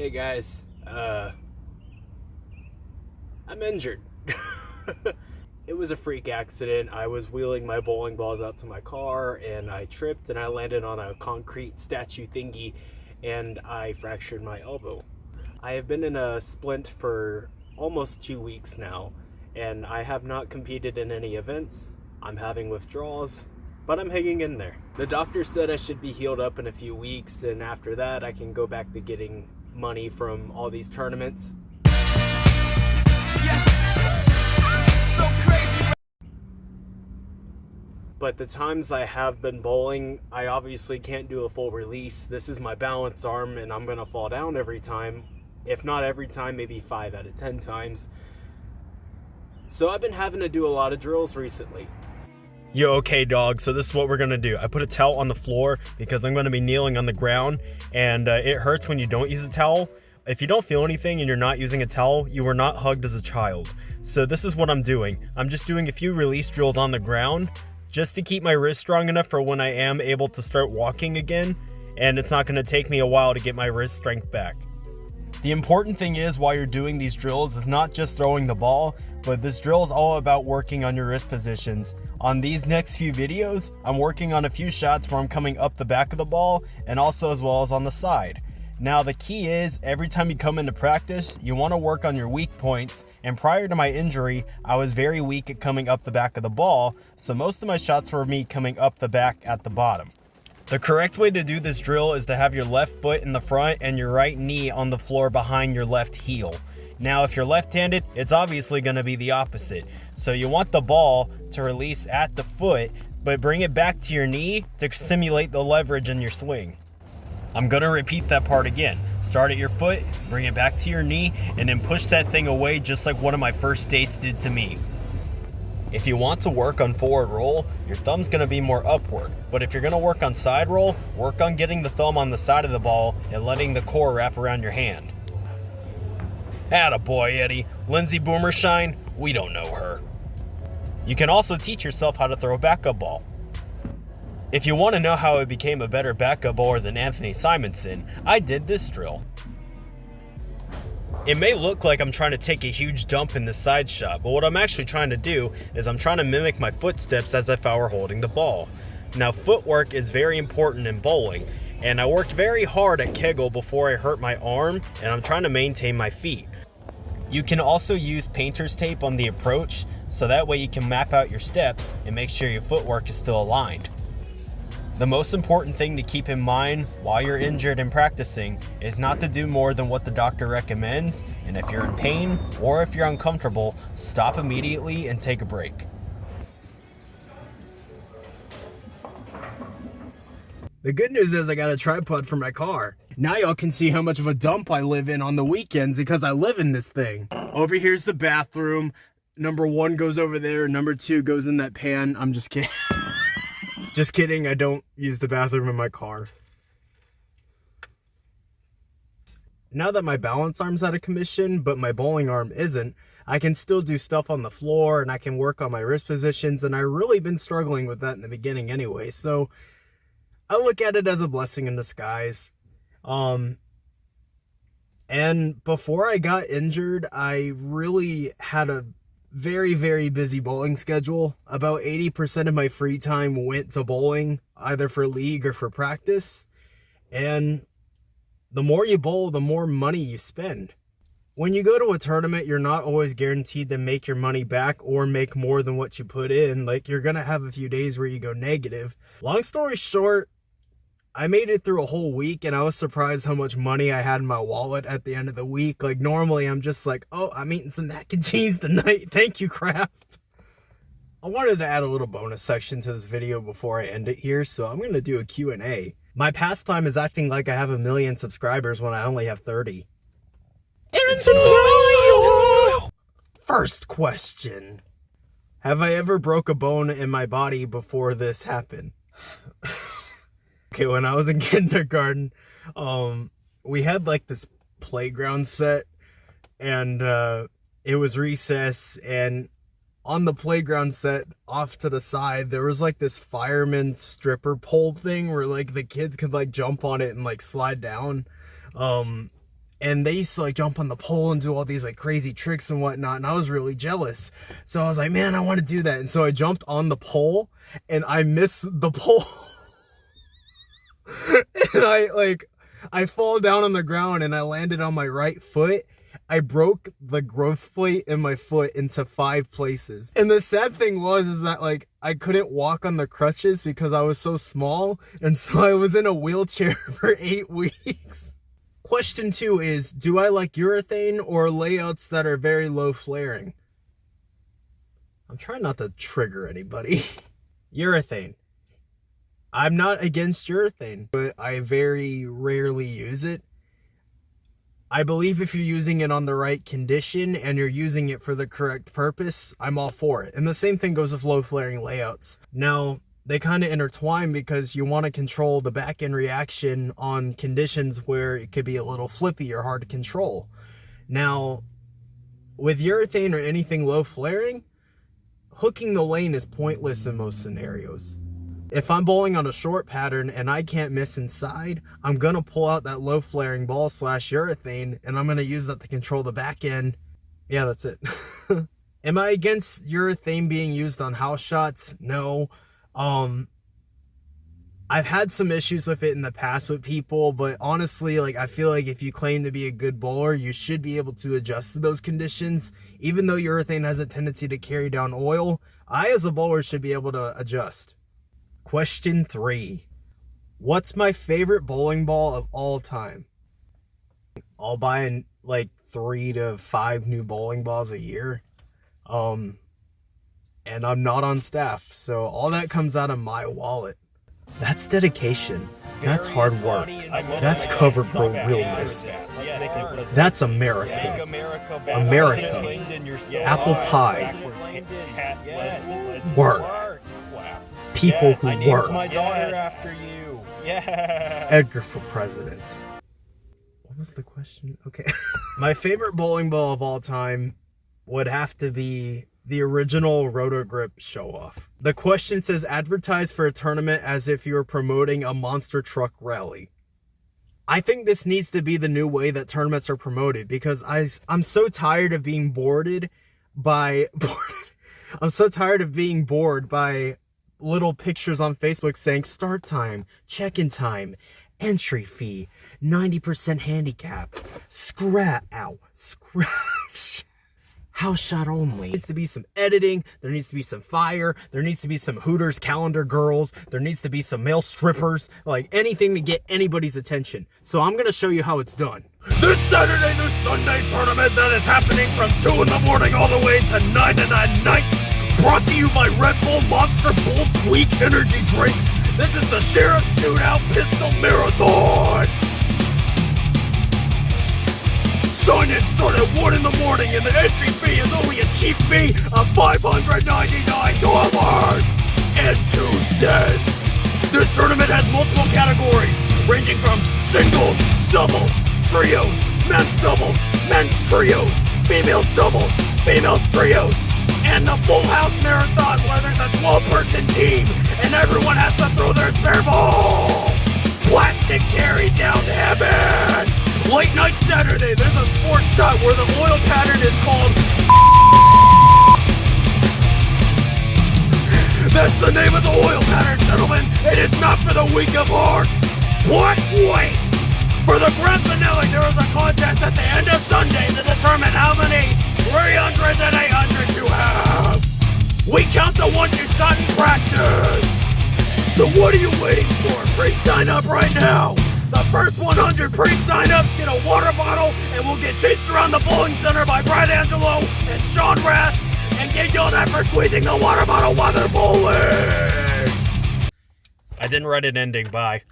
Hey guys, I'm injured. It was a freak accident. I was wheeling my bowling balls out to my car and I tripped and I landed on a concrete statue thingy and I fractured my elbow. I have been in a splint for almost 2 weeks now and I have not competed in any events. I'm having withdrawals, but I'm hanging in there. The doctor said I should be healed up in a few weeks, and after that I can go back to getting money from all these tournaments. Yes! So crazy! But the times I have been bowling, I obviously can't do a full release. This is my balance arm and I'm gonna fall down every time. If not every time, maybe 5 out of 10 times. So I've been having to do a lot of drills recently. Yo, okay dog, so this is what we're gonna do. I put a towel on the floor because I'm gonna be kneeling on the ground, and it hurts when you don't use a towel. If you don't feel anything and you're not using a towel, you were not hugged as a child. So this is what I'm doing. I'm just doing a few release drills on the ground just to keep my wrist strong enough for when I am able to start walking again, and it's not gonna take me a while to get my wrist strength back. The important thing is, while you're doing these drills, is not just throwing the ball, but this drill is all about working on your wrist positions. On these next few videos, I'm working on a few shots where I'm coming up the back of the ball and also as well as on the side. Now the key is, every time you come into practice, you want to work on your weak points, and prior to my injury, I was very weak at coming up the back of the ball, so most of my shots were me coming up the back at the bottom. The correct way to do this drill is to have your left foot in the front and your right knee on the floor behind your left heel. Now if you're left-handed, it's obviously going to be the opposite. So you want the ball to release at the foot, but bring it back to your knee to simulate the leverage in your swing. I'm going to repeat that part again. Start at your foot, bring it back to your knee, and then push that thing away just like one of my first dates did to me. If you want to work on forward roll, your thumb's going to be more upward. But if you're going to work on side roll, work on getting the thumb on the side of the ball and letting the core wrap around your hand. Attaboy, Eddie. Lindsay Boomershine, we don't know her. You can also teach yourself how to throw a backup ball. If you want to know how I became a better backup bowler than Anthony Simonson, I did this drill. It may look like I'm trying to take a huge dump in the side shot, but what I'm actually trying to do is I'm trying to mimic my footsteps as if I were holding the ball. Now footwork is very important in bowling, and I worked very hard at Kegel before I hurt my arm, and I'm trying to maintain my feet. You can also use painter's tape on the approach, so that way you can map out your steps and make sure your footwork is still aligned. The most important thing to keep in mind while you're injured and practicing is not to do more than what the doctor recommends, and if you're in pain or if you're uncomfortable, stop immediately and take a break. The good news is I got a tripod for my car. Now y'all can see how much of a dump I live in on the weekends because I live in this thing. Over here's the bathroom. Number 1 goes over there. Number 2 goes in that pan. I'm just kidding. Just kidding, I don't use the bathroom in my car. Now that my balance arm's out of commission, but my bowling arm isn't, I can still do stuff on the floor and I can work on my wrist positions, and I've really been struggling with that in the beginning anyway, so I look at it as a blessing in disguise. And before I got injured, I really had a very, very busy bowling schedule. About 80% of my free time went to bowling, either for league or for practice. And the more you bowl, the more money you spend. When you go to a tournament, you're not always guaranteed to make your money back or make more than what you put in. Like, you're gonna have a few days where you go negative. Long story short, I made it through a whole week and I was surprised how much money I had in my wallet at the end of the week. Like, normally I'm just like, oh, I'm eating some mac and cheese tonight. Thank you, Kraft. I wanted to add a little bonus section to this video before I end it here, so I'm going to do a Q&A. My pastime is acting like I have 1 million subscribers when I only have 30. First question. Have I ever broke a bone in my body before this happened? Okay, when I was in kindergarten, we had like this playground set, and it was recess, and on the playground set off to the side there was like this fireman stripper pole thing where like the kids could like jump on it and like slide down. And they used to like jump on the pole and do all these like crazy tricks and whatnot, and I was really jealous. So I was like, man, I want to do that. And so I jumped on the pole and I missed the pole. And I fall down on the ground and I landed on my right foot. I broke the growth plate in my foot into 5 places. And the sad thing is that like I couldn't walk on the crutches because I was so small. And so I was in a wheelchair for 8 weeks. Question 2 is, do I like urethane or layouts that are very low flaring? I'm trying not to trigger anybody. Urethane. I'm not against urethane, but I very rarely use it. I believe if you're using it on the right condition and you're using it for the correct purpose, I'm all for it. And the same thing goes with low flaring layouts. Now, they kind of intertwine because you want to control the back end reaction on conditions where it could be a little flippy or hard to control. Now, with urethane or anything low flaring, hooking the lane is pointless in most scenarios. If I'm bowling on a short pattern and I can't miss inside, I'm going to pull out that low flaring ball / urethane and I'm going to use that to control the back end. Yeah, that's it. Am I against urethane being used on house shots? No. I've had some issues with it in the past with people, but honestly, like, I feel like if you claim to be a good bowler, you should be able to adjust to those conditions. Even though urethane has a tendency to carry down oil, I as a bowler should be able to adjust. Question 3. What's my favorite bowling ball of all time? I'll buy like 3 to 5 new bowling balls a year. And I'm not on staff, so all that comes out of my wallet. That's dedication. That's hard work. That's cover pro realness. That's America. America. Apple pie. Work. People who work. My daughter after you. Yeah. Edgar for president. What was the question? Okay. My favorite bowling ball of all time would have to be the original Roto-Grip show-off. The question says, advertise for a tournament as if you're promoting a monster truck rally. I think this needs to be the new way that tournaments are promoted, because I'm so tired of being bored by little pictures on Facebook saying start time, check-in time, entry fee, 90% handicap, scratch, house shot only. There needs to be some editing, there needs to be some fire, there needs to be some Hooters calendar girls, there needs to be some male strippers, like anything to get anybody's attention. So I'm gonna show you how it's done. This Saturday, this Sunday tournament that is happening from 2 in the morning all the way to 9 at night, brought to you by Red Bull Monster Bull Tweak Energy Drink. This is the Sheriff Shootout Pistol Marathon. Sign-in start at 1 in the morning and the entry fee is only a cheap fee of $599.02. This tournament has multiple categories, ranging from singles, doubles, trios, men's doubles, men's trios, females doubles, females trios, and the full house marathon where there's a 12-person team and everyone has to throw their spare ball. Plastic carry down to heaven. Late night Saturday, there's a sports shot where the oil pattern is called. That's the name of the oil pattern, gentlemen. It is not for the weak of heart. What? Wait. For the grand finale, there is a contest at the end of Sunday to determine how many 300s and 800s you have. We count the ones you shot in practice. So what are you waiting for? Pre-sign up right now. The first 100 pre-sign-ups get a water bottle and will get chased around the bowling center by Brad Angelo and Sean Rash and get yelled at for squeezing the water bottle while they're bowling. I didn't write an ending. Bye.